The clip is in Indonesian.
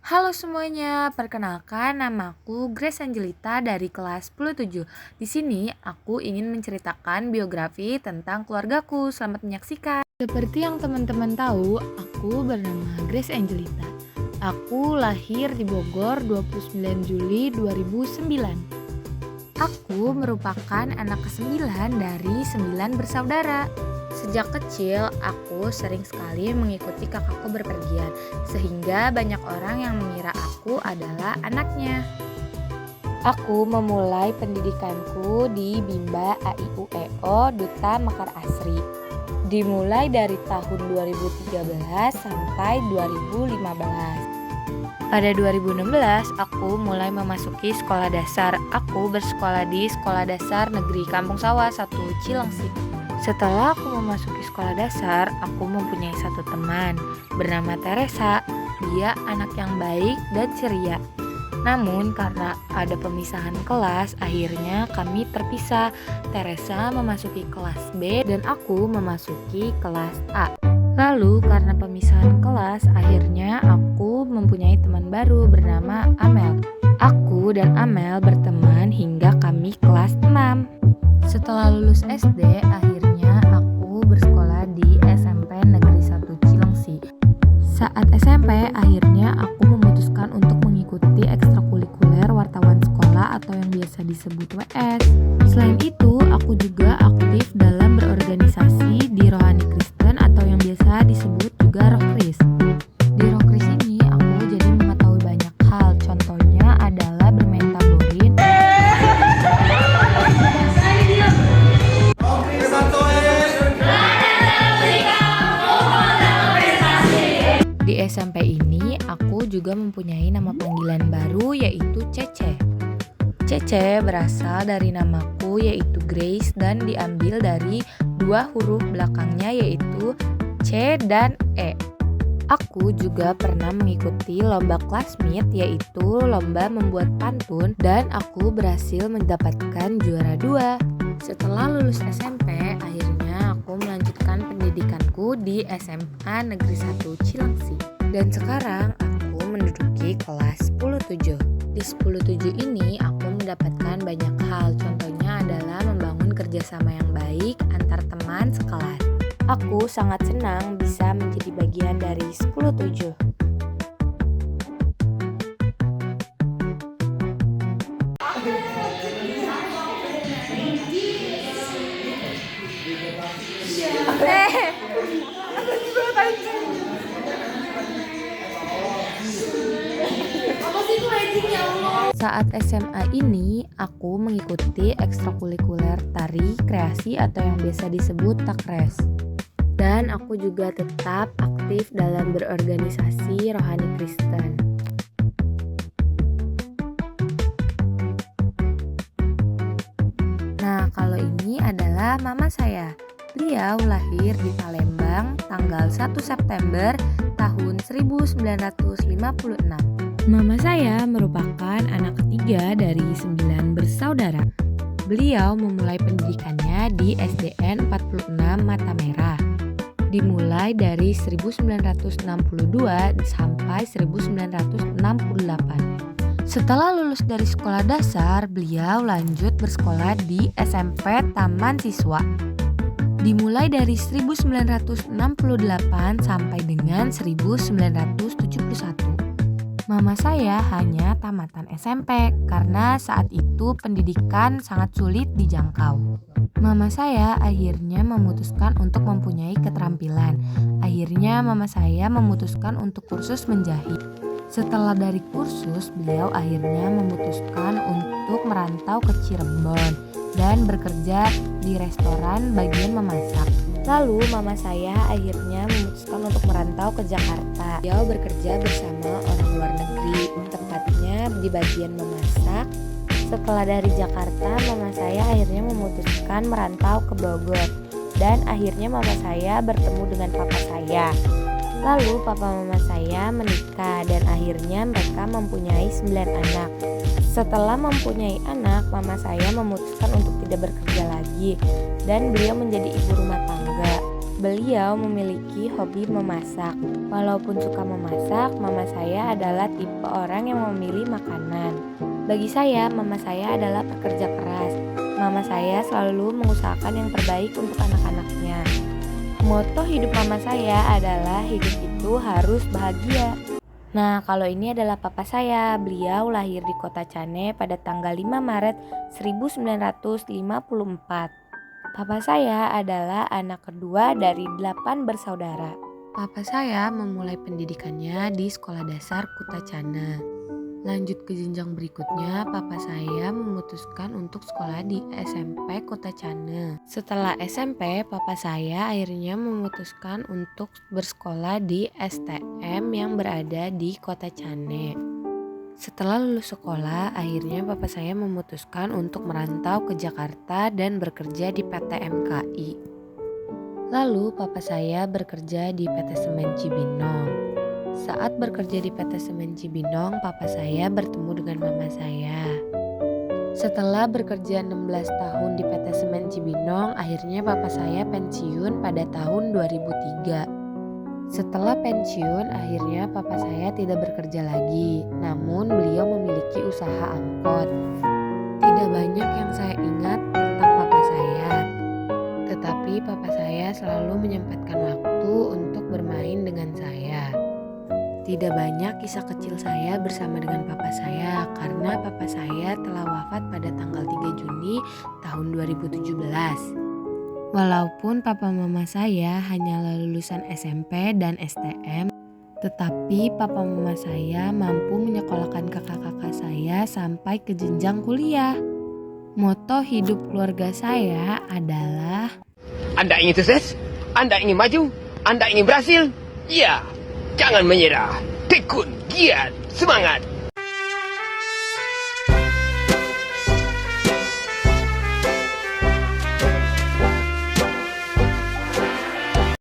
Halo semuanya, perkenalkan namaku Grace Angelita dari kelas 10-7. Di sini aku ingin menceritakan biografi tentang keluargaku. Selamat menyaksikan. Seperti yang teman-teman tahu, aku bernama Grace Angelita. Aku lahir di Bogor 29 Juli 2009. Aku merupakan anak ke-9 dari 9 bersaudara. Sejak kecil, aku sering sekali mengikuti kakakku berpergian, sehingga banyak orang yang mengira aku adalah anaknya. Aku memulai pendidikanku di Bimba AIUEO Duta Mekar Asri. Dimulai dari tahun 2013 sampai 2015. Pada 2016, aku mulai memasuki sekolah dasar. Aku bersekolah di Sekolah Dasar Negeri Kampung Sawah 1 Cilengsi. Setelah aku memasuki sekolah dasar, aku mempunyai satu teman bernama Teresa. Dia anak yang baik dan ceria. Namun karena ada pemisahan kelas, akhirnya kami terpisah. Teresa memasuki kelas B dan aku memasuki kelas A. Lalu karena pemisahan kelas, akhirnya aku mempunyai teman baru bernama Amel. Aku dan Amel berteman hingga kami kelas 6. Setelah lulus SD, akhirnya aku bersekolah di SMP Negeri 1 Cilengsi. Saat SMP, akhirnya aku memutuskan untuk mengikuti ekstrakurikuler wartawan sekolah atau yang biasa disebut WS. Selain itu, aku juga aktif dalam berorganisasi di Rohani Kristen atau yang biasa disebut juga Rohkris. Di Rohkris ini, aku jadi mengetahui banyak hal. Contohnya adalah bermain tamborin, di SMP ini, aku juga mempunyai nama panggilan baru yaitu Cece. Cece berasal dari namaku yaitu Grace dan diambil dari dua huruf belakangnya yaitu C dan E. Aku juga pernah mengikuti lomba classmeet yaitu lomba membuat pantun dan aku berhasil mendapatkan juara 2. Setelah lulus SMP, akhirnya aku melanjutkan pendidikanku di SMA Negeri 1 Cilengsi. Dan sekarang aku menduduki kelas 10-7. Di 10-7 ini aku mendapatkan banyak hal. Contohnya adalah membangun kerjasama yang baik antar teman sekelas. Aku sangat senang bisa menjadi bagian dari 10-7. Saat SMA ini, aku mengikuti ekstrakurikuler tari kreasi atau yang biasa disebut takres. Dan aku juga tetap aktif dalam berorganisasi Rohani Kristen. Nah, kalau ini adalah mama saya. Beliau lahir di Palembang tanggal 1 September tahun 1956. Mama saya merupakan anak ketiga dari 9 bersaudara. Beliau memulai pendidikannya di SDN 46 Mata Merah. Dimulai dari 1962 sampai 1968. Setelah lulus dari sekolah dasar, beliau lanjut bersekolah di SMP Taman Siswa. Dimulai dari 1968 sampai dengan 1971. Mama saya hanya tamatan SMP karena saat itu pendidikan sangat sulit dijangkau. Mama saya akhirnya memutuskan untuk mempunyai keterampilan. Akhirnya mama saya memutuskan untuk kursus menjahit. Setelah dari kursus, beliau akhirnya memutuskan untuk merantau ke Cirebon dan bekerja di restoran bagian memasak. Lalu mama saya akhirnya memutuskan untuk merantau ke Jakarta. Beliau bekerja bersama orang luar negeri, tepatnya di bagian memasak. Setelah dari Jakarta, mama saya akhirnya memutuskan merantau ke Bogor. Dan akhirnya mama saya bertemu dengan papa saya. Lalu papa mama saya menikah dan akhirnya mereka mempunyai 9 anak. Setelah mempunyai anak, mama saya memutuskan untuk tidak bekerja lagi dan beliau menjadi ibu rumah tangga. Beliau memiliki hobi memasak. Walaupun suka memasak, mama saya adalah tipe orang yang memilih makanan. Bagi saya, mama saya adalah pekerja keras. Mama saya selalu mengusahakan yang terbaik untuk anak-anaknya. Moto hidup mama saya adalah hidup itu harus bahagia. Nah, kalau ini adalah papa saya. Beliau lahir di kota Cane pada tanggal 5 Maret 1954. Papa saya adalah anak kedua dari 8 bersaudara. Papa saya memulai pendidikannya di sekolah dasar Kuta Cane. Lanjut ke jenjang berikutnya, papa saya memutuskan untuk sekolah di SMP Kota Cane. Setelah SMP, papa saya akhirnya memutuskan untuk bersekolah di STM yang berada di Kota Cane. Setelah lulus sekolah, akhirnya papa saya memutuskan untuk merantau ke Jakarta dan bekerja di PT MKI. Lalu papa saya bekerja di PT Semen Cibinong. Saat bekerja di PT Semen Cibinong, papa saya bertemu dengan mama saya. Setelah bekerja 16 tahun di PT Semen Cibinong, akhirnya papa saya pensiun pada tahun 2003. Setelah pensiun, akhirnya papa saya tidak bekerja lagi, namun beliau memiliki usaha angkot. Tidak banyak yang saya ingat tentang papa saya, tetapi papa saya selalu menyempatkan waktu untuk bermain dengan saya. Tidak banyak kisah kecil saya bersama dengan papa saya karena papa saya telah wafat pada tanggal 3 Juni tahun 2017. Walaupun papa mama saya hanyalah lulusan SMP dan STM, tetapi papa mama saya mampu menyekolahkan kakak-kakak saya sampai ke jenjang kuliah. Moto hidup keluarga saya adalah, Anda ingin sukses? Anda ingin maju? Anda ingin berhasil? Ya, jangan menyerah. Tekun, giat, semangat.